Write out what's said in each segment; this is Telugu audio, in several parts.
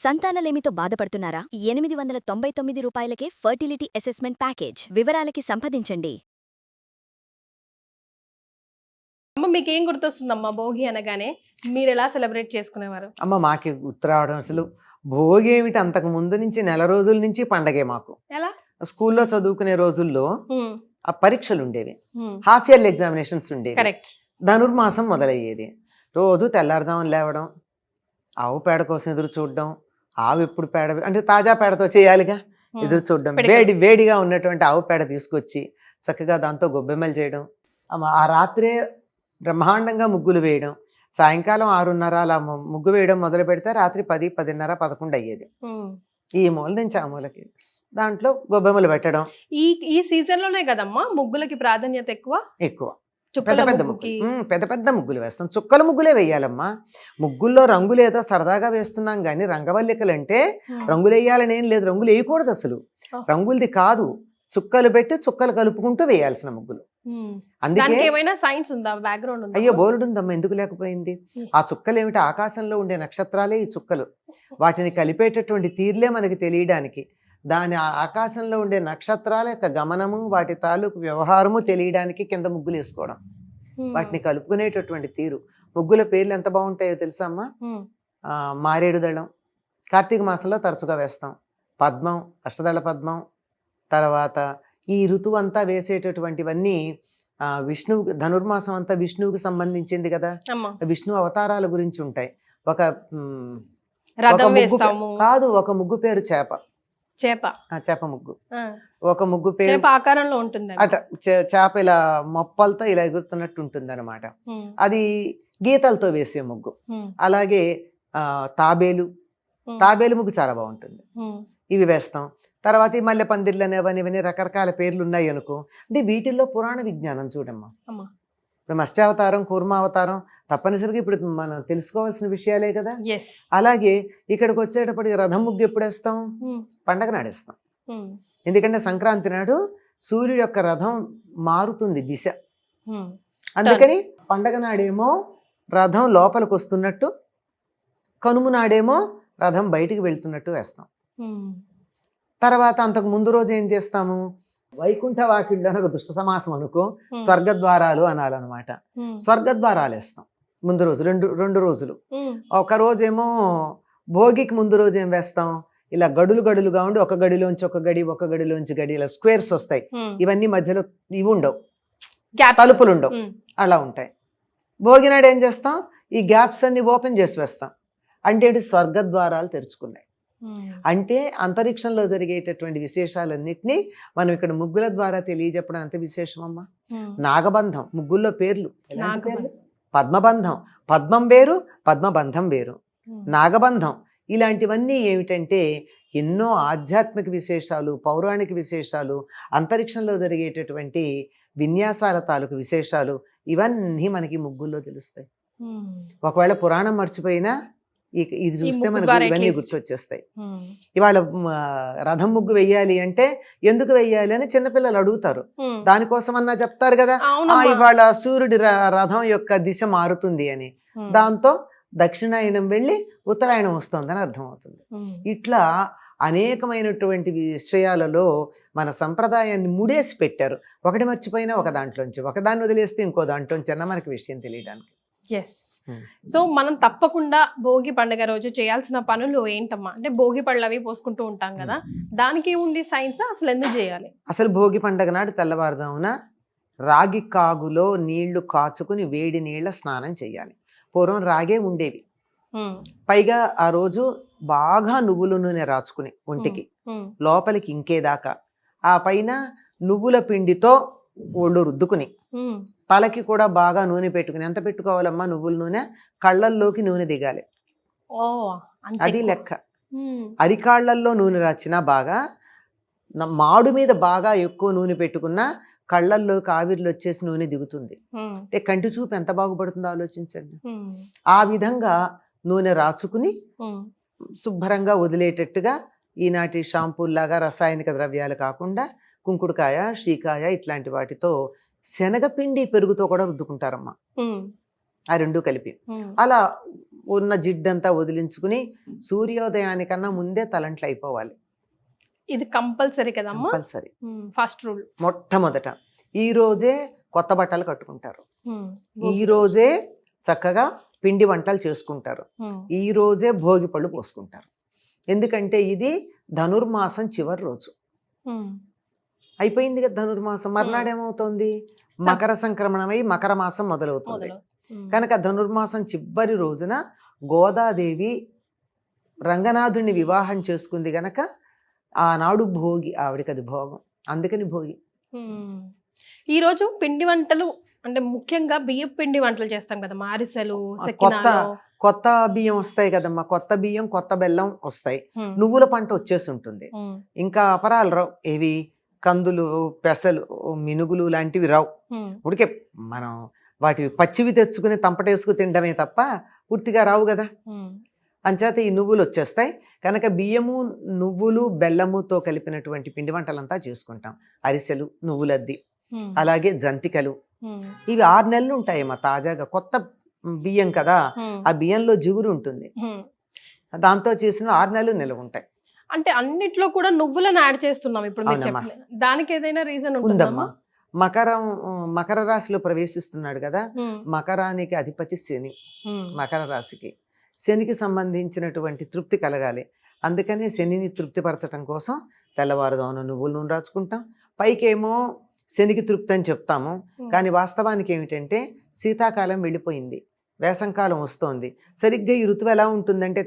సంతానలేమితో బాధపడుతున్నారా? 899 రూపాయలకే ఫర్టిలిటీ అసెస్మెంట్ ప్యాకేజ్. వివరాలకి సంప్రదించండి. అమ్మ మీకేం గుర్తొస్తుందమ్మా భోగి అనగానే? మీరు ఎలా సెలబ్రేట్ చేసుకునేవారు? అమ్మ మాకి గుర్తురావడం అసలు భోగి ఏమిటి, అంతకు ముందు నుంచి నెల రోజుల నుంచి పండగే మాకు. ఎలా? స్కూల్లో చదువుకునే రోజుల్లో ఆ పరీక్షలు ఉండేవి, హాఫ్ ఇయర్లీ ఎగ్జామినేషన్స్ ఉండేవి. కరెక్ట్. ధనుర్మాసం మొదలయ్యేది. రోజు తెల్లారుజామున లేవడం, ఆవు పేడ కోసం ఎదురు చూడడం, ఆవు ఎప్పుడు పేడ అంటే తాజా పేడతో చేయాలిగా, ఎదురు చూడడం, వేడిగా ఉన్నటువంటి ఆవు పేడ తీసుకొచ్చి చక్కగా దాంతో గొబ్బెమ్మలు చేయడం, ఆ రాత్రే బ్రహ్మాండంగా ముగ్గులు వేయడం, సాయంకాలం 6:30 అలా ముగ్గు వేయడం మొదలు పెడితే రాత్రి 10, 10:30, 11 అయ్యేది. ఈ మూల నుంచి ఆ మూలకి దాంట్లో గొబ్బెమ్మలు పెట్టడం. ఈ సీజన్ లోనే కదమ్మా ముగ్గులకి ప్రాధాన్యత ఎక్కువ. పెద్ద పెద్ద ముగ్గులు వేస్తాం, చుక్కల ముగ్గులే వేయాలమ్మా. ముగ్గుల్లో రంగులు ఏదో సరదాగా వేస్తున్నాం కానీ రంగవల్లికలు అంటే రంగులు వేయాలని ఏం లేదు, రంగులు వేయకూడదు అసలు. రంగులది కాదు, చుక్కలు పెట్టి చుక్కలు కలుపుకుంటూ వేయాల్సిన ముగ్గులు. అందుకే సైన్స్ ఉందా, బ్యాక్గ్రౌండ్? అయ్యో బోల్డ్ ఉందమ్మా, ఎందుకు లేకపోయింది. ఆ చుక్కలు ఏమిటి, ఆకాశంలో ఉండే నక్షత్రాలే ఈ చుక్కలు. వాటిని కలిపేటటువంటి తీర్లే మనకి తెలియడానికి, దాని ఆకాశంలో ఉండే నక్షత్రాల యొక్క గమనము, వాటి తాలూకు వ్యవహారము తెలియడానికి కింద ముగ్గులు వేసుకోవడం, వాటిని కలుపుకునేటటువంటి తీరు. ముగ్గుల పేర్లు ఎంత బాగుంటాయో తెలుసా అమ్మా? మారేడు దళం కార్తీక మాసంలో తరచుగా వేస్తాం, పద్మం, అష్టదళ పద్మం, తర్వాత ఈ ఋతువు అంతా వేసేటటువంటివన్నీ విష్ణువు, ధనుర్మాసం అంతా విష్ణువుకి సంబంధించింది కదా, విష్ణు అవతారాల గురించి ఉంటాయి. ఒక కాదు, ఒక ముగ్గు పేరు చేప ముగ్గు. ఒక ముగ్గు పేరు ఆకారంలో ఉంటుంది అట, చేప ఇలా మొప్పలతో ఇలా ఎగురుతున్నట్టు ఉంటుంది అనమాట. అది గీతలతో వేసే ముగ్గు. అలాగే తాబేలు ముగ్గు చాలా బాగుంటుంది, ఇవి వేస్తాం. తర్వాత ఈ మల్లె పందిర్లు అనేవని రకరకాల పేర్లు ఉన్నాయి అనుకో. అంటే వీటిల్లో పురాణ విజ్ఞానం చూడమ్మా. ఇప్పుడు మత్స్యావతారం, కూర్మావతారం తప్పనిసరిగా ఇప్పుడు మనం తెలుసుకోవాల్సిన విషయాలే కదా. అలాగే ఇక్కడికి వచ్చేటప్పటికి రథం ముగ్గు ఎప్పుడు వేస్తాం? పండగ నాడేస్తాం. ఎందుకంటే సంక్రాంతి నాడు సూర్యుడు యొక్క రథం మారుతుంది దిశ, అందుకని పండగ నాడేమో రథం లోపలికి వస్తున్నట్టు, కనుమ నాడేమో రథం బయటికి వెళ్తున్నట్టు వేస్తాం. తర్వాత అంతకు ముందు రోజు ఏం చేస్తాము? వైకుంఠ వాకిళ్ళు అని ఒక దుష్ట సమాసం అనుకో, స్వర్గద్వారాలు అనాలన్నమాట. స్వర్గద్వారాలు వేస్తాం ముందు రోజు, రెండు రోజులు. ఒక రోజేమో భోగికి ముందు రోజు ఏం వేస్తాం? ఇలా గడులుగా ఉండి ఒక గడిలోంచి ఒక గడిలోంచి గడి ఇలా స్క్వేర్స్ వస్తాయి. ఇవన్నీ మధ్యలో ఇవి ఉండవు, తలుపులు ఉండవు, అలా ఉంటాయి. భోగి నాడు ఏం చేస్తాం? ఈ గ్యాప్స్ అన్ని ఓపెన్ చేసి వేస్తాం. అంటే స్వర్గద్వారాలు తెరుచుకున్నాయి. అంటే అంతరిక్షంలో జరిగేటటువంటి విశేషాలన్నిటినీ మనం ఇక్కడ ముగ్గుల ద్వారా తెలియజెప్పడం అంత విశేషమమ్మా. నాగబంధం, ముగ్గుల్లో పేర్లు పద్మబంధం, పద్మం వేరు, పద్మబంధం వేరు, నాగబంధం. ఇలాంటివన్నీ ఏమిటంటే ఎన్నో ఆధ్యాత్మిక విశేషాలు, పౌరాణిక విశేషాలు, అంతరిక్షంలో జరిగేటటువంటి విన్యాసాల తాలూకు విశేషాలు, ఇవన్నీ మనకి ముగ్గుల్లో తెలుస్తాయి. ఒకవేళ పురాణం మర్చిపోయినా ఇది చూస్తే మనకు ఇవన్నీ గుర్తొచ్చేస్తాయి. ఇవాళ రథం ముగ్గు వెయ్యాలి అంటే ఎందుకు వెయ్యాలి అని చిన్నపిల్లలు అడుగుతారు. దానికోసం అన్నా చెప్తారు కదా, ఇవాళ సూర్యుడి రథం యొక్క దిశ మారుతుంది అని. దాంతో దక్షిణాయనం వెళ్ళి ఉత్తరాయణం వస్తుందని అర్థమవుతుంది. ఇట్లా అనేకమైనటువంటి విషయాలలో మన సంప్రదాయాన్ని ముడేసి పెట్టారు. ఒకటి మర్చిపోయినా ఒక దాంట్లోంచి, ఒకదాన్ని వదిలేస్తే ఇంకో దాంట్లోంచి అన్న మనకి విషయం తెలియడానికి. సో మనం తప్పకుండా భోగి పండుగ రోజు చేయాల్సిన పనులు ఏంటమ్మా? అంటే భోగి పళ్ళు అవి పోసుకుంటూ ఉంటాం కదా, దానికి ఉంది సైన్స్? అసలు ఎందుకు చేయాలి? అసలు భోగి పండుగ నాడు తెల్లవారుజామున రాగి కాగులో నీళ్లు కాచుకుని వేడి నీళ్ల స్నానం చేయాలి. పూర్వం రాగే ఉండేవి, పైగా ఆ రోజు బాగా నువ్వుల నూనె రాచుకుని ఒంటికి లోపలికి ఇంకేదాకా, ఆ పైన నువ్వుల పిండితో ఒళ్ళు రుద్దుకుని తలకి కూడా బాగా నూనె పెట్టుకుని, ఎంత పెట్టుకోవాలమ్మా నువ్వుల నూనె? కళ్ళల్లోకి నూనె దిగాలి, అది లెక్క. అరికాళ్లల్లో నూనె రాచినా బాగా, మాడు మీద బాగా ఎక్కువ నూనె పెట్టుకున్నా కళ్ళల్లోకి ఆవిర్లు వచ్చేసి నూనె దిగుతుంది. అంటే కంటి చూపు ఎంత బాగుపడుతుందో ఆలోచించండి. ఆ విధంగా నూనె రాచుకుని శుభ్రంగా వదిలేటట్టుగా, ఈనాటి షాంపూల్లాగా రసాయనిక ద్రవ్యాలు కాకుండా కుంకుడుకాయ, శ్రీకాయ ఇట్లాంటి వాటితో, శనగపిండి పెరుగుతో కూడా రుద్దుకుంటారమ్మా, ఆ రెండు కలిపి. అలా ఉన్న జిడ్డంతా వదిలించుకుని సూర్యోదయానికన్నా ముందే తలంట్లు అయిపోవాలి. ఇది కంపల్సరీ కదమ్మా, కంపల్సరీ. First rule. మొట్టమొదట ఈ రోజే కొత్త బట్టలు కట్టుకుంటారు, ఈ రోజే చక్కగా పిండి వంటలు చేసుకుంటారు, ఈ రోజే భోగి పళ్ళు పోసుకుంటారు. ఎందుకంటే ఇది ధనుర్మాసం చివరి రోజు అయిపోయింది కదా. ధనుర్మాసం మర్నాడేమవుతోంది, మకర సంక్రమణమై మకర మాసం మొదలవుతుంది కనుక ధనుర్మాసం చివరి రోజున గోదాదేవి రంగనాథుడిని వివాహం చేసుకుంది గనక ఆనాడు భోగి, ఆవిడకి అది భోగం, అందుకని భోగి. ఈ రోజు పిండి వంటలు అంటే ముఖ్యంగా బియ్యం పిండి వంటలు చేస్తాం కదా, అరిసెలు, కొత్త కొత్త బియ్యం వస్తాయి కదమ్మా, కొత్త బియ్యం కొత్త బెల్లం వస్తాయి, నువ్వుల పంట వచ్చేసి ఉంటుంది, ఇంకా అపరాలు రావు, ఏవి కందులు పెసలు మినుగులు లాంటివి రావు. ఉడికే మనం వాటివి పచ్చివి తెచ్చుకుని తంపటేసుకు తినడమే తప్ప పూర్తిగా రావు కదా. అంచేత ఈ నువ్వులు వచ్చేస్తాయి కనుక బియ్యము నువ్వులు బెల్లముతో కలిపినటువంటి పిండి వంటలంతా చేసుకుంటాం. అరిసెలు, నువ్వులద్ది, అలాగే జంతికలు, ఇవి 6 నెలలు ఉంటాయమ్మా తాజాగా. కొత్త బియ్యం కదా, ఆ బియ్యంలో జిగురు ఉంటుంది, దాంతో చేసిన 6 నెలలు నిలవ ఉంటాయి. అంటే అన్నిట్లో కూడా నువ్వులను యాడ్ చేస్తున్నాం ఇప్పుడు మీరు చెప్పలే, దానికి ఏదైనా రీజన్ ఉందమ్మా. మకర రాశిలో ప్రవేశిస్తున్నాడు కదా, మకరానికి అధిపతి శని, మకర రాశికి శనికి సంబంధించినటువంటి తృప్తి కలగాలి. అందుకనే శనిని తృప్తిపరచడం కోసం తెల్లవారుదామున నువ్వుల నూనె రాచుకుంటాం. పైకేమో శనికి తృప్తి అని చెప్తాము, కానీ వాస్తవానికి ఏమిటంటే శీతాకాలం వెళ్ళిపోయింది, వేసంకాలం వస్తోంది. సరిగ్గా ఈ ఋతువు ఎలా ఉంటుందంటే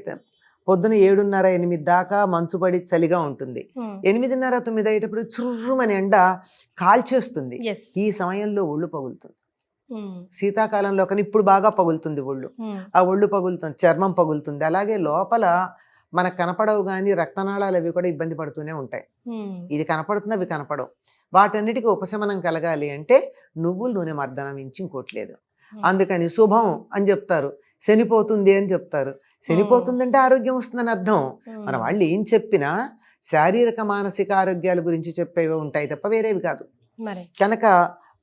పొద్దున 7:30, 8 దాకా మంచుపడి చలిగా ఉంటుంది, 8:30, 9 అయ్యేటప్పుడు చుర్రుమని ఎండ కాల్చేస్తుంది. ఈ సమయంలో ఒళ్ళు పగులుతుంది. శీతాకాలంలో కానీ ఇప్పుడు బాగా పగులుతుంది ఒళ్ళు, ఆ ఒళ్ళు పగులుతుంది, చర్మం పగులుతుంది. అలాగే లోపల మనకు కనపడవు కానీ రక్తనాళాలు అవి కూడా ఇబ్బంది పడుతూనే ఉంటాయి. ఇది కనపడుతుంది, అవి కనపడవు. వాటన్నిటికీ ఉపశమనం కలగాలి అంటే నువ్వుల నూనె మర్దనం మించి ఇంకోట్లేదు. అందుకని శుభం అని చెప్తారు, శనిపోతుంది అని చెప్తారు. శనిపోతుందంటే ఆరోగ్యం వస్తుందని అర్థం. మన వాళ్ళు ఏం చెప్పినా శారీరక మానసిక ఆరోగ్యాల గురించి చెప్పేవి ఉంటాయి తప్ప వేరేవి కాదు. కనుక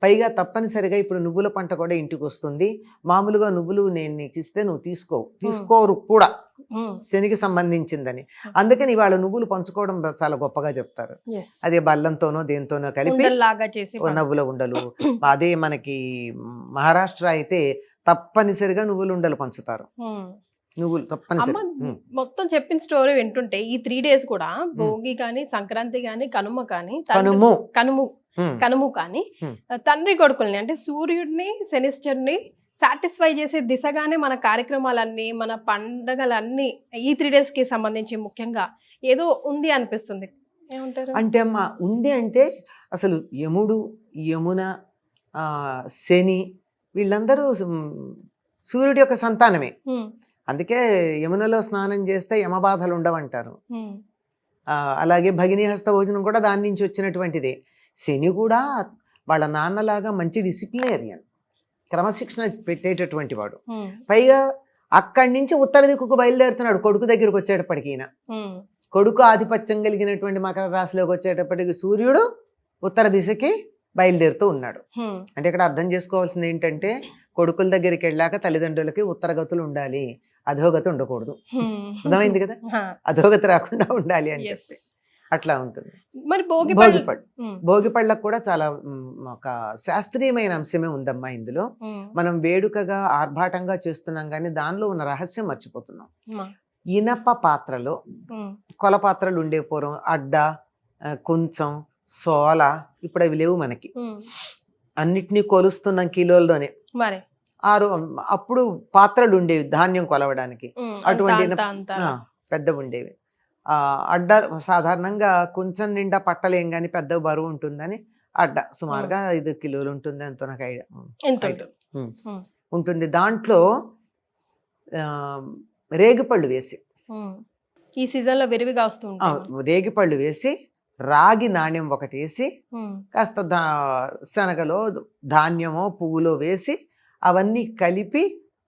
పైగా తప్పనిసరిగా ఇప్పుడు నువ్వుల పంట కూడా ఇంటికి వస్తుంది. మామూలుగా నువ్వులు నేను నీకు ఇస్తే నువ్వు తీసుకోరు కూడా, శనికి సంబంధించిందని. అందుకని ఇవాళ నువ్వులు పంచుకోవడం చాలా గొప్పగా చెప్తారు. అదే బల్లంతోనో దేంతోనో కలిపి నువ్వుల ఉండలు. అదే మనకి మహారాష్ట్ర అయితే తప్పనిసరిగా నువ్వుల ఉండలు పంచుతారు. నువ్వులు తప్పనిసరి. మొత్తం చెప్పిన స్టోరీ వింటుంటే ఈ 3 days కూడా భోగి కానీ, సంక్రాంతి కానీ, కనుమ కానీ, కనుము కానీ తండ్రి కొడుకుల్ని అంటే సూర్యుడిని శనిశ్చరుని సాటిస్ఫై చేసే దిశగానే మన కార్యక్రమాలన్నీ, మన పండగలన్నీ ఈ 3 days కి సంబంధించి ముఖ్యంగా ఏదో ఉంది అనిపిస్తుంది. ఏమంటారు? అంటే అమ్మా ఉంది అంటే అసలు యముడు, యమున, శని వీళ్ళందరూ సూర్యుడి యొక్క సంతానమే. అందుకే యమునలో స్నానం చేస్తే యమబాధలు ఉండవంటారు. అలాగే భగినీ హస్త భోజనం కూడా దాని నుంచి వచ్చినటువంటిదే. శని కూడా వాళ్ళ నాన్నలాగా మంచి డిసిప్లినేరియన్, క్రమశిక్షణ పెట్టేటటువంటి వాడు. పైగా అక్కడి నుంచి ఉత్తర దిక్కుకు బయలుదేరుతున్నాడు కొడుకు దగ్గరకు వచ్చేటప్పటికి. ఈయన కొడుకు ఆధిపత్యం కలిగినటువంటి మకర రాశిలోకి వచ్చేటప్పటికి సూర్యుడు ఉత్తర దిశకి బయలుదేరుతూ ఉన్నాడు. అంటే ఇక్కడ అర్థం చేసుకోవాల్సింది ఏంటంటే కొడుకుల దగ్గరికి వెళ్ళాక తల్లిదండ్రులకి ఉత్తరగతులు ఉండాలి, అధోగతి ఉండకూడదు. అర్థమైంది కదా, అధోగతి రాకుండా ఉండాలి అని చెప్పి అట్లా ఉంటుంది. మరి భోగి పళ్ళకు కూడా చాలా ఒక శాస్త్రీయమైన అంశమే ఉందమ్మా ఇందులో. మనం వేడుకగా ఆర్భాటంగా చేస్తున్నాం కానీ దానిలో ఉన్న రహస్యం మర్చిపోతున్నాం. ఇనప పాత్రలో, కొల పాత్రలు ఉండే పూర్వం అడ్డ, కొంచెం, సోల, ఇప్పుడు అవి లేవు మనకి. అన్నిటినీ కొలుస్తున్నాం కిలోల్లోనే. అప్పుడు పాత్రలు ఉండేవి ధాన్యం కొలవడానికి, అటువంటి పెద్ద ఉండేవి. అడ్డ సాధారణంగా కొంచెం నిండా పట్టలేం కానీ పెద్ద బరువు ఉంటుందని అడ్డ సుమారుగా 5 కిలోలు ఉంటుంది, ఎంతో నాకు ఐడియా ఉంటుంది. దాంట్లో రేగిపళ్ళు వేసి, ఈ సీజన్ లో విరివిగా వస్తుంది, రేగిపళ్ళు వేసి రాగి నాణ్యం ఒకటి వేసి కాస్త శనగలో ధాన్యమో పువ్వులో వేసి అవన్నీ కలిపి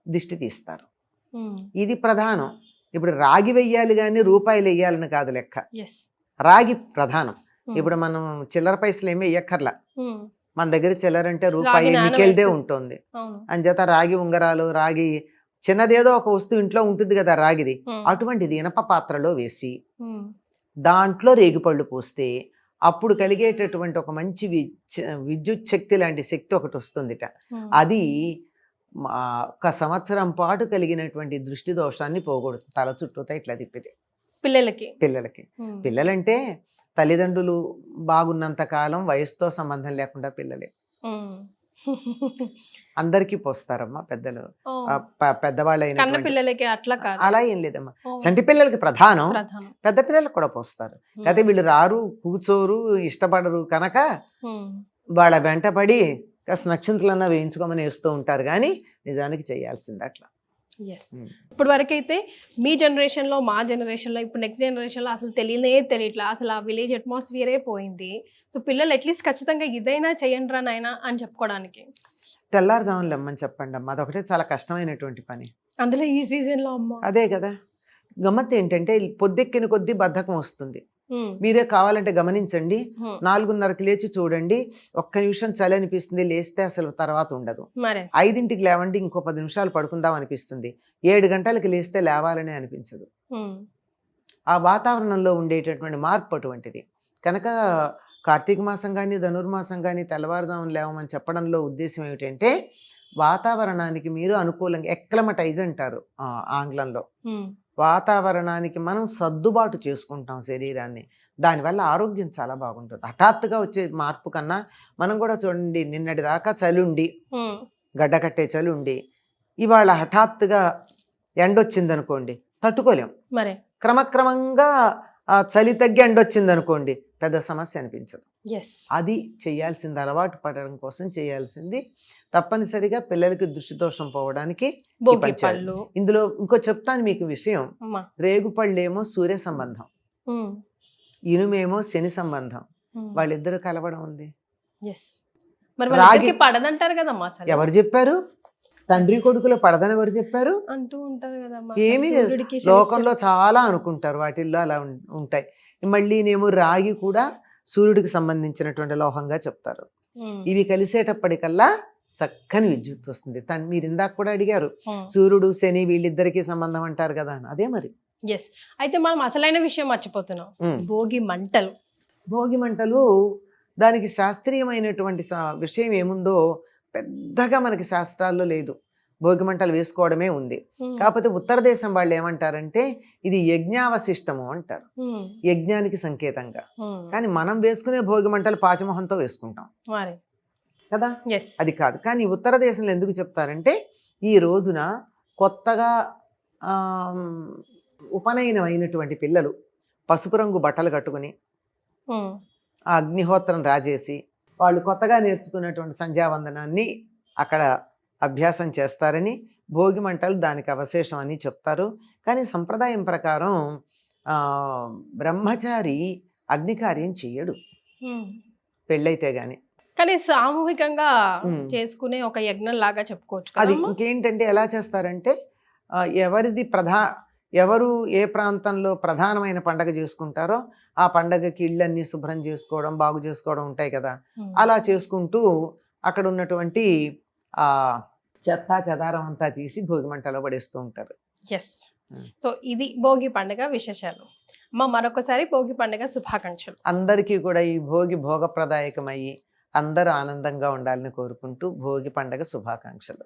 దిష్టి తీస్తారు. ఇది ప్రధానం. ఇప్పుడు రాగి వెయ్యాలి కానీ రూపాయలు వెయ్యాలని కాదు లెక్క, రాగి ప్రధానం. ఇప్పుడు మనం చిల్లర పైసలు ఏమీ వెయ్యక్కర్లా, మన దగ్గర చిల్లర అంటే రూపాయి నికెల్దే ఉంటుంది. అంచేత రాగి ఉంగరాలు, రాగి చిన్నదేదో ఒక వస్తువు ఇంట్లో ఉంటుంది కదా రాగిది, అటువంటిది ఇనప పాత్రలో వేసి దాంట్లో రేగిపళ్ళు పోస్తే అప్పుడు కలిగేటటువంటి ఒక మంచి విద్యుత్ శక్తి లాంటి శక్తి ఒకటి వస్తుందిట. అది ఒక సంవత్సరం పాటు కలిగినటువంటి దృష్టి దోషాన్ని పోగొడుతుంది. తల చుట్టూతా ఇట్లా తిప్పితే పిల్లలకి పిల్లలంటే తల్లిదండ్రులు బాగున్నంత కాలం వయసుతో సంబంధం లేకుండా పిల్లలే అందరికీ పోస్తారమ్మా పెద్దలు, పెద్దవాళ్ళైన పిల్లలకి అట్లా అలా ఏం లేదమ్మా. చంటి పిల్లలకి ప్రధానం, పెద్ద పిల్లలకు కూడా పోస్తారు. అయితే వీళ్ళు రారు, కూర్చోరు, ఇష్టపడరు కనుక వాళ్ళ వెంటపడి కాస్త నక్షత్రాలన్నా వేయించుకోమని వేస్తూ ఉంటారు, కానీ నిజానికి చేయాల్సింది అట్లా. ఇప్పుడు వరకైతే మీ జనరేషన్లో, మా జనరేషన్లో, ఇప్పుడు నెక్స్ట్ జనరేషన్లో అసలు తెలియట్లా, అసలు ఆ విలేజ్ అట్మాస్ఫియరే పోయింది. సో పిల్లలు అట్లీస్ట్ ఖచ్చితంగా ఇదైనా చేయండి రా నాయనా అని చెప్పుకోవడానికి తెల్లారుజామున లెమ్మని చెప్పండి అమ్మ. అదొకటే చాలా కష్టమైనటువంటి పని, అందులో ఈ సీజన్లో అమ్మ. అదే కదా గమ్మత్తు ఏంటంటే పొద్దెక్కిన కొద్దీ బద్ధకం వస్తుంది. మీరే కావాలంటే గమనించండి, 4:30కి లేచి చూడండి, ఒక్క నిమిషం చలి అనిపిస్తుంది, లేస్తే అసలు తర్వాత ఉండదు. 5ంటికి లేవండి, ఇంకో 10 నిమిషాలు పడుకుందాం అనిపిస్తుంది. 7 గంటలకి లేస్తే లేవాలని అనిపించదు. ఆ వాతావరణంలో ఉండేటటువంటి మార్పు అటువంటిది. కనుక కార్తీక మాసం కానీ ధనుర్మాసం కానీ తెల్లవారుజామున లేవమని చెప్పడంలో ఉద్దేశం ఏమిటంటే వాతావరణానికి మీరు అనుకూలంగా, ఎక్లమటైజ్ అంటారు ఆంగ్లంలో, వాతావరణానికి మనం సర్దుబాటు చేసుకుంటాం శరీరాన్ని. దానివల్ల ఆరోగ్యం చాలా బాగుంటుంది. హఠాత్తుగా వచ్చే మార్పు కన్నా మనం కూడా చూడండి, నిన్నటి దాకా చలి ఉండి, గడ్డకట్టే చలి ఉండి, ఇవాళ హఠాత్తుగా ఎండొచ్చింది అనుకోండి, తట్టుకోలేం. మరి క్రమక్రమంగా చలి తగ్గి ఎండొచ్చింది అనుకోండి, పెద్ద సమస్య అనిపించదు. అది చేయాల్సింది, అలవాటు పడడం కోసం చేయాల్సింది. తప్పనిసరిగా పిల్లలకి దృష్టి దోషం పోవడానికి ఇందులో ఇంకో చెప్తాను మీకు విషయం. రేగుపళ్ళేమో సూర్య సంబంధం, ఇనుమేమో శని సంబంధం, వాళ్ళిద్దరు కలవడం ఉంది. రాగి పడదంటారు కదమ్మా. ఎవరు చెప్పారు? తండ్రి కొడుకులో పడదని ఎవరు చెప్పారు? అంటూ ఉంటారు కదా. ఏమి లోకంలో చాలా అనుకుంటారు, వాటిల్లో అలా ఉంటాయి. మళ్ళీనేమో రాగి కూడా సూర్యుడికి సంబంధించినటువంటి లోహంగా చెప్తారు. ఇవి కలిసేటప్పటికల్లా చక్కని విద్యుత్ వస్తుంది. మీరు ఇందాక కూడా అడిగారు, సూర్యుడు శని వీళ్ళిద్దరికీ సంబంధం అంటారు కదా, అదే మరి. అయితే మనం అసలైన విషయం మర్చిపోతున్నాం, భోగి మంటలు. భోగి మంటలు, దానికి శాస్త్రీయమైనటువంటి విషయం ఏముందో పెద్దగా మనకి శాస్త్రాల్లో లేదు. భోగి మంటలు వేసుకోవడమే ఉంది. కాకపోతే ఉత్తర దేశం వాళ్ళు ఏమంటారంటే ఇది యజ్ఞావశిష్టము అంటారు, యజ్ఞానికి సంకేతంగా. కానీ మనం వేసుకునే భోగి మంటలు పాచమోహంతో వేసుకుంటాం కదా, అది కాదు. కానీ ఉత్తర దేశంలో ఎందుకు చెప్తారంటే ఈ రోజున కొత్తగా ఉపనయనం అయినటువంటి పిల్లలు పసుపు రంగు బట్టలు కట్టుకుని ఆ అగ్నిహోత్రం రాజేసి వాళ్ళు కొత్తగా నేర్చుకున్నటువంటి సంధ్యావందనాన్ని అక్కడ అభ్యాసం చేస్తారని, భోగి మంటలు దానికి అవశేషం అని చెప్తారు. కానీ సంప్రదాయం ప్రకారం బ్రహ్మచారి అగ్నికార్యం చెయ్యడు పెళ్ళైతే గాని. కానీ సామూహికంగా చేసుకునే ఒక యజ్ఞం లాగా చెప్పుకోవచ్చు. అది ఇంకేంటంటే ఎలా చేస్తారంటే ఎవరు ఏ ప్రాంతంలో ప్రధానమైన పండగ చేసుకుంటారో ఆ పండగకి ఇళ్ళన్నీ శుభ్రం చేసుకోవడం, బాగు చేసుకోవడం ఉంటాయి కదా, అలా చేసుకుంటూ అక్కడ ఉన్నటువంటి ఆ చెత్త చెదారం అంతా తీసి భోగి మంటలో పడేస్తూ ఉంటారు. సో ఇది భోగి పండుగ విశేషాలు. మరొకసారి భోగి పండుగ శుభాకాంక్షలు. అందరికీ కూడా ఈ భోగి భోగప్రదాయకమయ్యి అందరూ ఆనందంగా ఉండాలని కోరుకుంటూ భోగి పండుగ శుభాకాంక్షలు.